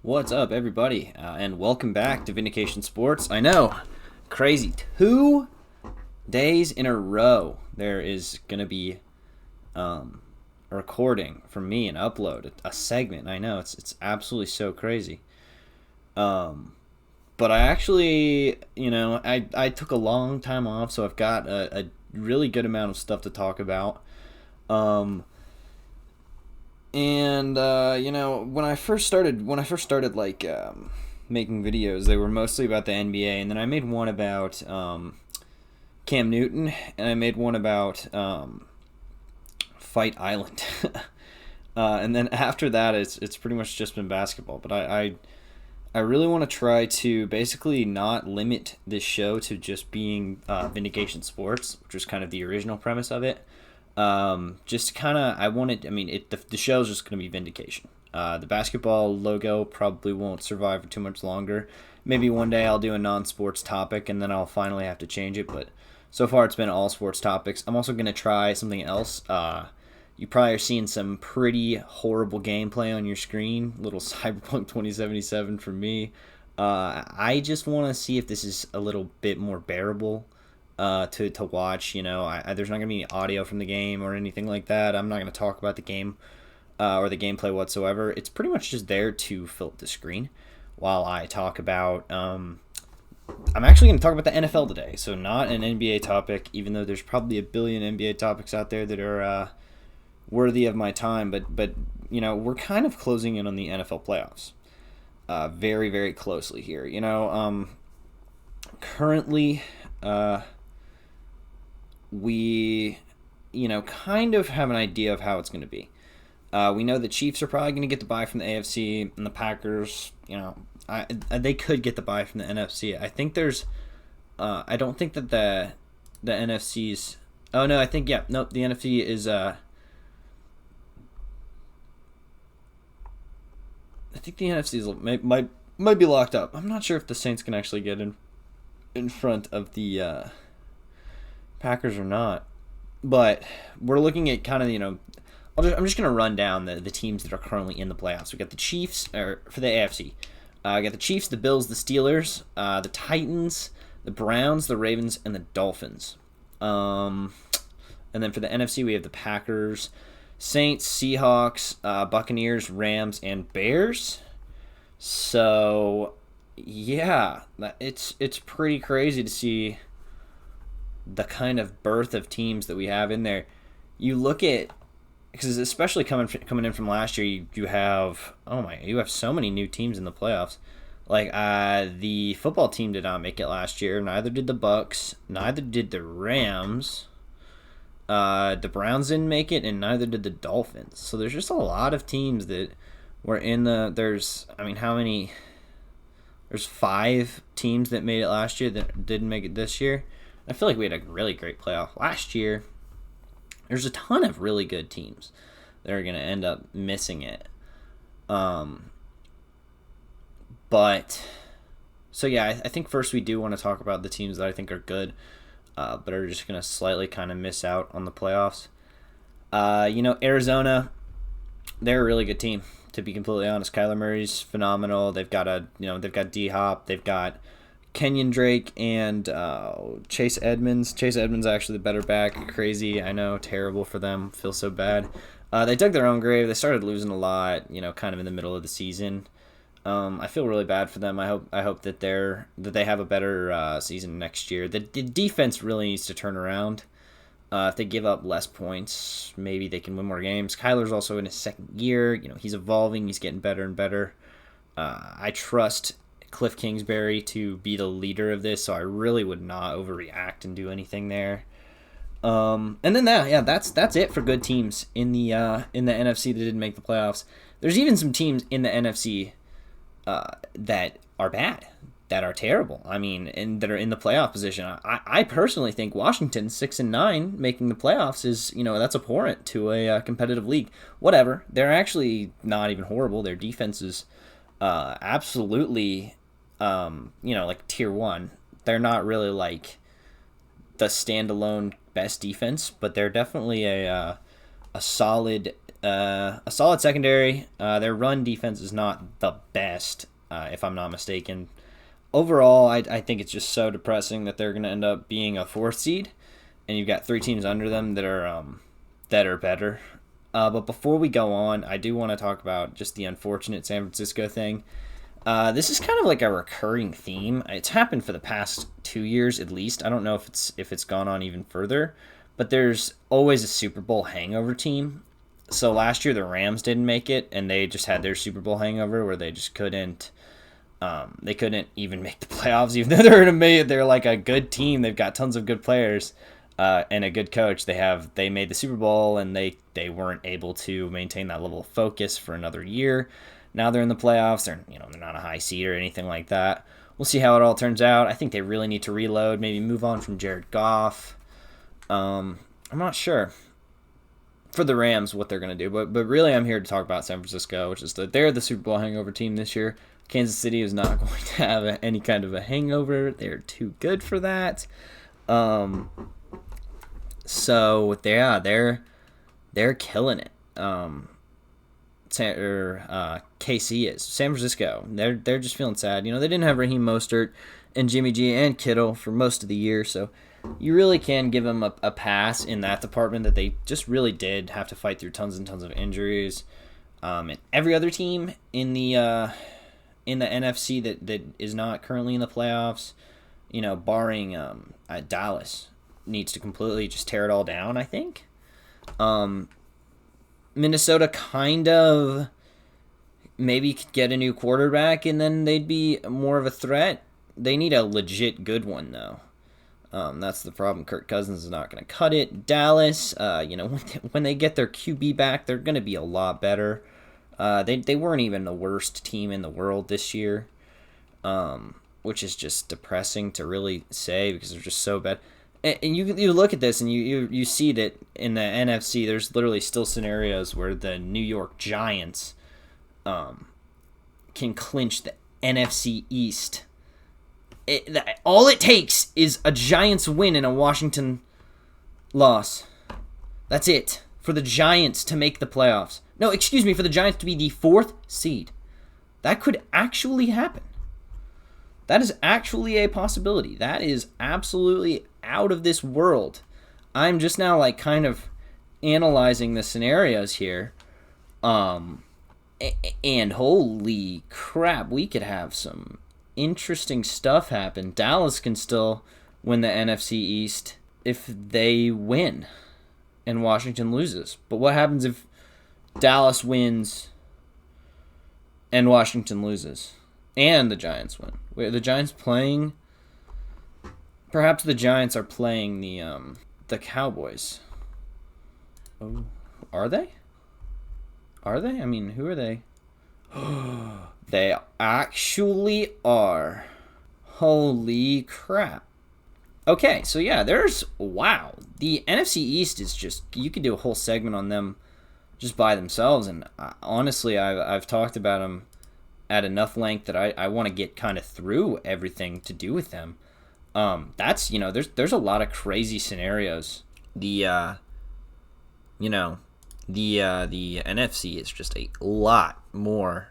What's up, everybody, and welcome back to Vindication Sports. I know, crazy. 2 days in a row, there is going to be a recording from me and upload a segment. I know, it's absolutely so crazy. But I actually, I took a long time off, so I've got a really good amount of stuff to talk about. When I first started making videos, they were mostly about the NBA, and then I made one about Cam Newton, and I made one about Fight Island, and then after that, it's pretty much just been basketball. But I really want to try to basically not limit this show to just being Vindication Sports, which was kind of the original premise of it. Just kind of, the show's just going to be Vindication. The basketball logo probably won't survive for too much longer. Maybe one day I'll do a non-sports topic and then I'll finally have to change it, but so far it's been all sports topics. I'm also going to try something else. You probably are seeing some pretty horrible gameplay on your screen. Little Cyberpunk 2077 for me. I just want to see if this is a little bit more bearable to watch. There's not going to be any audio from the game or anything like that. I'm not going to talk about the game or the gameplay whatsoever. It's pretty much just there to fill up the screen while I talk about... I'm actually going to talk about the NFL today, so not an NBA topic, even though there's probably a billion NBA topics out there that are worthy of my time. But we're kind of closing in on the NFL playoffs very, very closely here. Currently... we, kind of have an idea of how it's going to be. We know the Chiefs are probably going to get the bye from the AFC, and the Packers, they could get the bye from the NFC. I think there's, I don't think that the NFC's, oh no, the NFC is, I think the NFC is, might be locked up. I'm not sure if the Saints can actually get in front of the, Packers or not, but we're looking at kind of I'm just gonna run down the teams that are currently in the playoffs. We got the Chiefs, or for the AFC, we got the Chiefs, the Bills, the Steelers, the Titans, the Browns, the Ravens, and the Dolphins. And then for the NFC, we have the Packers, Saints, Seahawks, Buccaneers, Rams, and Bears. So yeah, it's pretty crazy to see the kind of birth of teams that we have in there. You look at, because especially coming in from last year, you have so many new teams in the playoffs. Like the football team did not make it last year. Neither did the Bucks. Neither did the Rams. The Browns didn't make it, and neither did the Dolphins. So there's just a lot of teams that were in the. How many? There's 5 teams that made it last year that didn't make it this year. I feel like we had a really great playoff last year. There's a ton of really good teams that are going to end up missing it. I think first we do want to talk about the teams that I think are good, but are just going to slightly kind of miss out on the playoffs. Arizona, they're a really good team, to be completely honest. Kyler Murray's phenomenal. They've got D-Hop. They've got Kenyon Drake and Chase Edmonds. Chase Edmonds actually the better back. Crazy, I know, terrible for them. Feel so bad. They dug their own grave. They started losing a lot, kind of in the middle of the season. I feel really bad for them. I hope that they have a better season next year. The defense really needs to turn around. If they give up less points, maybe they can win more games. Kyler's also in his second year. He's evolving. He's getting better and better. I trust Cliff Kingsbury to be the leader of this, so I really would not overreact and do anything there. And then that's it for good teams in the NFC that didn't make the playoffs. There's even some teams in the NFC that are bad, that are terrible. And that are in the playoff position. I personally think Washington 6-9 making the playoffs is that's abhorrent to a competitive league. Whatever, they're actually not even horrible. Their defense is absolutely. Like tier 1. They're not really like the standalone best defense, but they're definitely a solid A solid secondary. Their run defense is not the best, if I'm not mistaken. Overall, I think it's just so depressing that they're going to end up being a 4th seed, and you've got 3 teams under them that are better. But before we go on, I do want to talk about just the unfortunate San Francisco thing. This is kind of like a recurring theme. It's happened for the past 2 years at least. I don't know if it's gone on even further, but there's always a Super Bowl hangover team. So last year the Rams didn't make it, and they just had their Super Bowl hangover where they just couldn't. They couldn't even make the playoffs, even though they're like a good team. They've got tons of good players and a good coach. They made the Super Bowl, and they weren't able to maintain that level of focus for another year. Now they're in the playoffs. They're not a high seed or anything like that. We'll see how it all turns out. I think they really need to reload, maybe move on from Jared Goff. I'm not sure for the Rams what they're going to do, but really I'm here to talk about San Francisco, which is that they're the Super Bowl hangover team this year. Kansas City is not going to have any kind of a hangover. They're too good for that. So yeah, they're killing it. KC is. San Francisco, they're just feeling sad. They didn't have Raheem Mostert and Jimmy G and Kittle for most of the year, so you really can give them a pass in that department, that they just really did have to fight through tons and tons of injuries. And every other team in the NFC that is not currently in the playoffs, barring Dallas, needs to completely just tear it all down, I think. Minnesota kind of maybe could get a new quarterback, and then they'd be more of a threat. They need a legit good one, though. That's the problem. Kirk Cousins is not going to cut it. Dallas, when they get their QB back, they're going to be a lot better. They weren't even the worst team in the world this year, which is just depressing to really say because they're just so bad. And you look at this and you see that in the NFC, there's literally still scenarios where the New York Giants can clinch the NFC East. All it takes is a Giants win and a Washington loss. That's it for the Giants to make the playoffs. No, excuse me, for the Giants to be the 4th seed. That could actually happen. That is actually a possibility. That is absolutely out of this world. I'm just now kind of analyzing the scenarios here. And holy crap, we could have some interesting stuff happen. Dallas can still win the NFC East if they win and Washington loses. But what happens if Dallas wins and Washington loses and the Giants win? Wait, are the Giants playing? Perhaps the Giants are playing the Cowboys. Oh, are they? Are they? I mean, who are they? They actually are. Holy crap. Okay, so yeah, wow. The NFC East is just, you could do a whole segment on them just by themselves, and honestly, I've talked about them at enough length that I want to get kind of through everything to do with them. That's, there's a lot of crazy scenarios. The NFC is just a lot more.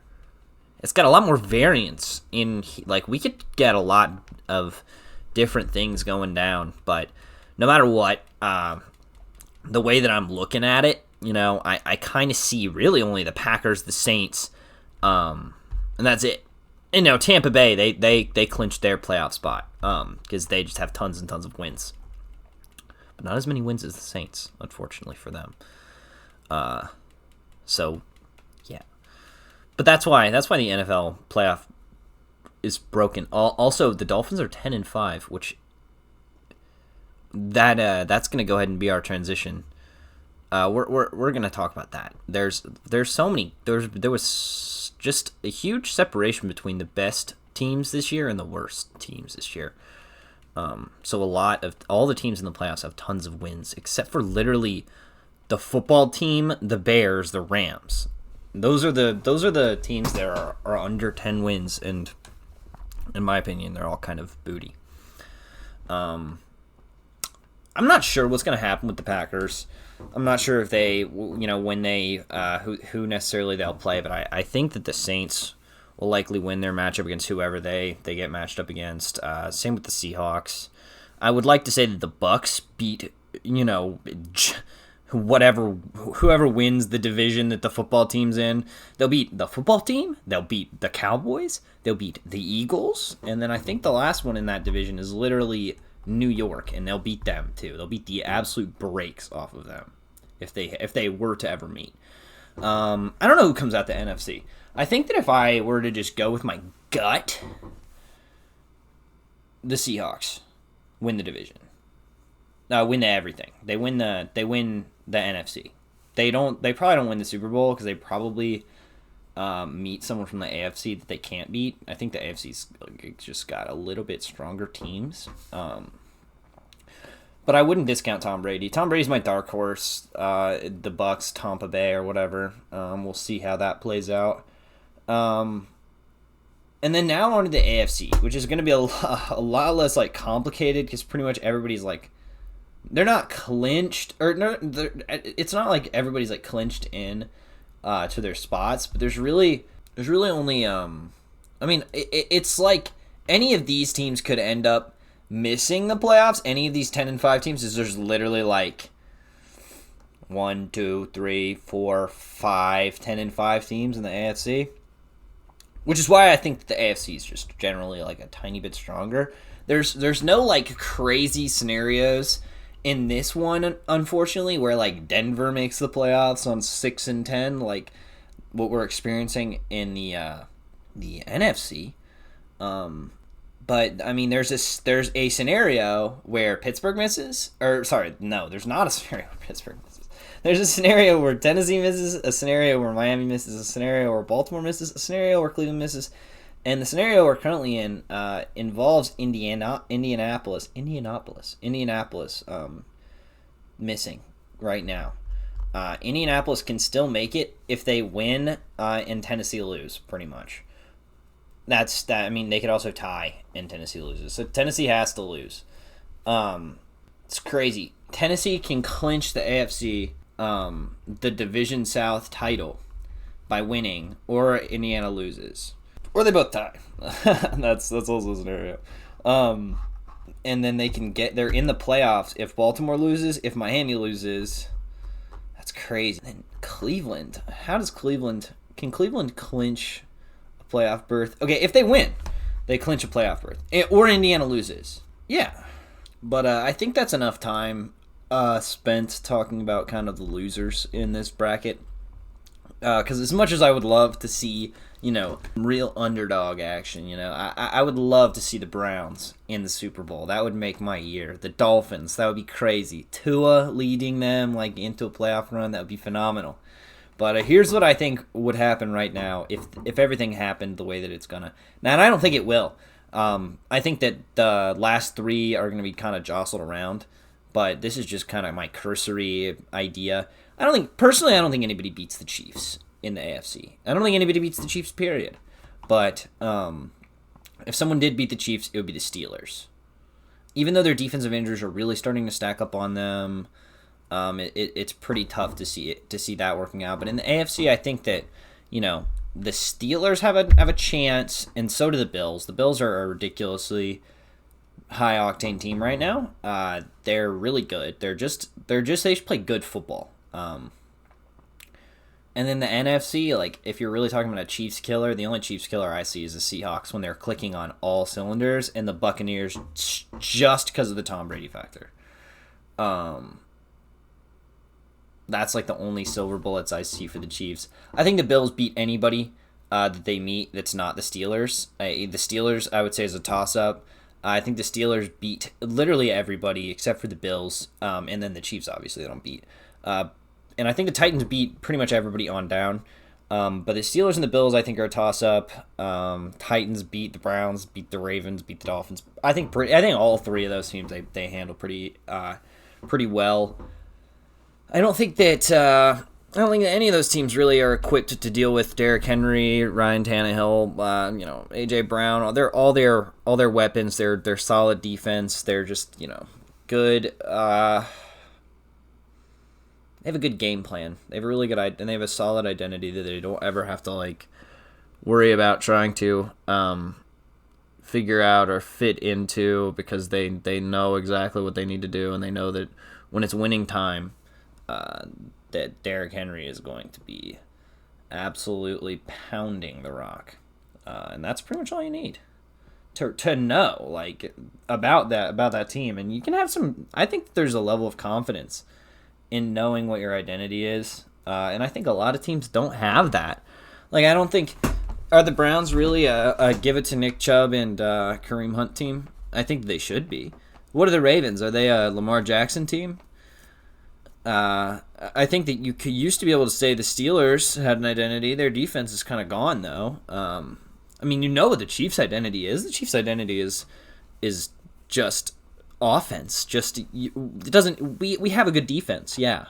It's got a lot more variance in, we could get a lot of different things going down, but no matter what, the way that I'm looking at it, I kind of see really only the Packers, the Saints, and that's it. And Tampa Bay, they clinched their playoff spot because they just have tons and tons of wins, but not as many wins as the Saints, unfortunately for them. So yeah, but that's why the NFL playoff is broken. Also, the Dolphins are 10-5, which that's going to go ahead and be our transition. We're going to talk about that. There's so many. There was just a huge separation between the best teams this year and the worst teams this year. So a lot of all the teams in the playoffs have tons of wins, except for literally the football team, the Bears, the Rams. Those are the teams that are under 10 wins, and in my opinion, they're all kind of booty. I'm not sure what's going to happen with the Packers. I'm not sure if they, when they, who necessarily they'll play, but I think that the Saints will likely win their matchup against whoever they get matched up against. Same with the Seahawks. I would like to say that the Bucks beat, whoever wins the division that the football team's in. They'll beat the football team, they'll beat the Cowboys, they'll beat the Eagles, and then I think the last one in that division is literally New York, and they'll beat them too. They'll beat the absolute brakes off of them if they were to ever meet. I don't know who comes out the NFC. I think that if I were to just go with my gut, the Seahawks win the division. Win everything. They win the NFC. They probably don't win the Super Bowl because they probably meet someone from the AFC that they can't beat. I think the AFC's just got a little bit stronger teams. But I wouldn't discount Tom Brady. Tom Brady's my dark horse. The Bucks, Tampa Bay, or whatever. We'll see how that plays out. And then now on to the AFC, which is going to be a lot less complicated because pretty much everybody's they're not clinched, or no, it's not like everybody's clinched in to their spots, but there's really only it's like any of these teams could end up missing the playoffs. Any of these 10-5 teams is there's literally 1, 2, 3, 4, 5 10-5 teams in the AFC, which is why I think the AFC is just generally a tiny bit stronger. There's no crazy scenarios in this one, unfortunately, where Denver makes the playoffs on 6-10, what we're experiencing in the NFC. But I mean, there's a scenario where Pittsburgh misses, or sorry, no, there's not a scenario where Pittsburgh misses. There's a scenario where Tennessee misses, a scenario where Miami misses, a scenario where Baltimore misses, a scenario where Cleveland misses. And the scenario we're currently in involves Indianapolis missing right now. Indianapolis can still make it if they win and Tennessee lose, pretty much. That's that. I mean, they could also tie and Tennessee loses. So Tennessee has to lose. It's crazy. Tennessee can clinch the AFC, the Division South title by winning, or Indiana loses. Or they both tie. That's also a scenario. And then they're in the playoffs if Baltimore loses, if Miami loses. That's crazy. And Cleveland. Can Cleveland clinch a playoff berth? Okay, if they win, they clinch a playoff berth. Or Indiana loses. Yeah. But I think that's enough time spent talking about kind of the losers in this bracket. Because as much as I would love to see, real underdog action, I would love to see the Browns in the Super Bowl. That would make my year. The Dolphins, that would be crazy. Tua leading them into a playoff run, that would be phenomenal. But here's what I think would happen right now if everything happened the way that it's gonna. Now, and I don't think it will. I think that the last three are gonna be kind of jostled around. But this is just kind of my cursory idea. I don't think anybody beats the Chiefs in the AFC. I don't think anybody beats the Chiefs, period. But if someone did beat the Chiefs, it would be the Steelers. Even though their defensive injuries are really starting to stack up on them, it's pretty tough to see that working out. But in the AFC, I think that the Steelers have a chance, and so do the Bills. The Bills are a ridiculously high octane team right now. They're really good. They just play good football. And then the NFC, if you're really talking about a Chiefs killer, the only Chiefs killer I see is the Seahawks when they're clicking on all cylinders, and the Buccaneers just because of the Tom Brady factor. That's the only silver bullets I see for the Chiefs. I think the Bills beat anybody that they meet that's not the Steelers. The Steelers, I would say, is a toss-up. I think the Steelers beat literally everybody except for the Bills, and then the Chiefs, obviously, they don't beat. And I think the Titans beat pretty much everybody on down. But the Steelers and the Bills, I think, are a toss-up. Titans beat the Browns, beat the Ravens, beat the Dolphins. I think all three of those teams they handle pretty well. I don't think that any of those teams really are equipped to deal with Derrick Henry, Ryan Tannehill, AJ Brown. They're all their weapons. They're solid defense. They're just good. They have a good game plan. They have a really good and they have a solid identity that they don't ever have to like worry about trying to figure out or fit into, because they know exactly what they need to do, and they know that when it's winning time, that Derrick Henry is going to be absolutely pounding the rock, and that's pretty much all you need to know like about that team. And you can have some. I think there's a level of confidence in knowing what your identity is, and I think a lot of teams don't have that. Like, I don't think, are the Browns really a give it to Nick Chubb and Kareem Hunt team? I think they should be. What are the Ravens? Are they a Lamar Jackson team? I think that you used to be able to say the Steelers had an identity. Their defense is kind of gone, though. I mean, you know what the Chiefs' identity is. The Chiefs' identity is just offense. Just it doesn't. We have a good defense, yeah,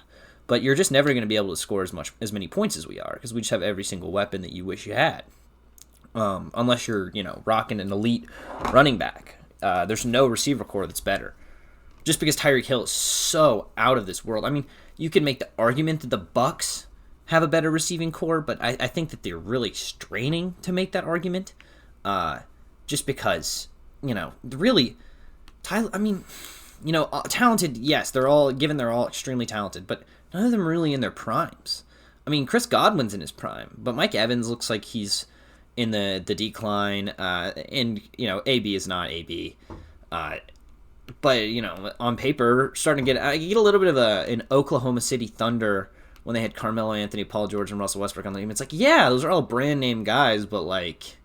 but you're just never going to be able to score as many points as we are, because we just have every single weapon that you wish you had. Unless you're rocking an elite running back, there's no receiver core that's better. Just because Tyreek Hill is so out of this world. I mean, you can make the argument that the Bucks have a better receiving core, but I think that they're really straining to make that argument. Just because, really, Tyler. I mean, talented. Yes, they're all extremely talented, but none of them are really in their primes. I mean, Chris Godwin's in his prime, but Mike Evans looks like he's in the decline. And AB is not AB. But, on paper, starting to get... you get a little bit of an Oklahoma City Thunder when they had Carmelo Anthony, Paul George, and Russell Westbrook on the team. It's like, yeah, those are all brand-name guys, but, like...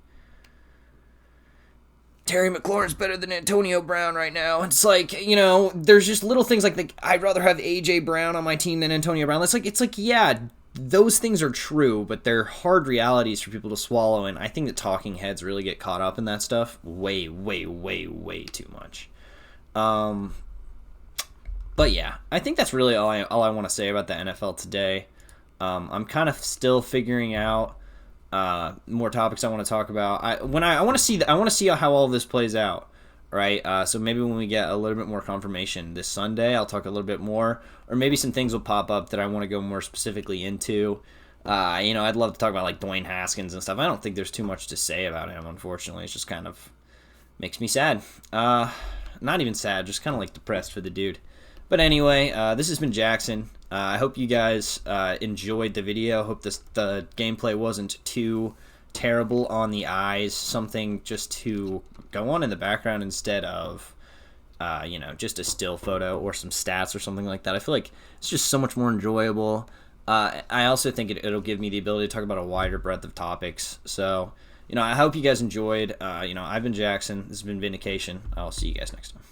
Terry McLaurin's better than Antonio Brown right now. It's like, there's just little things like I'd rather have A.J. Brown on my team than Antonio Brown. It's like, yeah, those things are true, but they're hard realities for people to swallow, and I think that talking heads really get caught up in that stuff way, way, way, way too much. But yeah, I think that's really all I want to say about the NFL today. I'm kind of still figuring out more topics I want to talk about. I want to see how all of this plays out, right? So maybe when we get a little bit more confirmation this Sunday, I'll talk a little bit more, or maybe some things will pop up that I want to go more specifically into. I'd love to talk about like Dwayne Haskins and stuff. I don't think there's too much to say about him, unfortunately. It's just kind of makes me sad. Not even sad, just kind of like depressed for the dude. But anyway, this has been Jackson. I hope you guys enjoyed the video. Hope the gameplay wasn't too terrible on the eyes. Something just to go on in the background instead of, just a still photo or some stats or something like that. I feel like it's just so much more enjoyable. I also think it'll give me the ability to talk about a wider breadth of topics. So, I hope you guys enjoyed. I've been Jackson. This has been Vindication. I'll see you guys next time.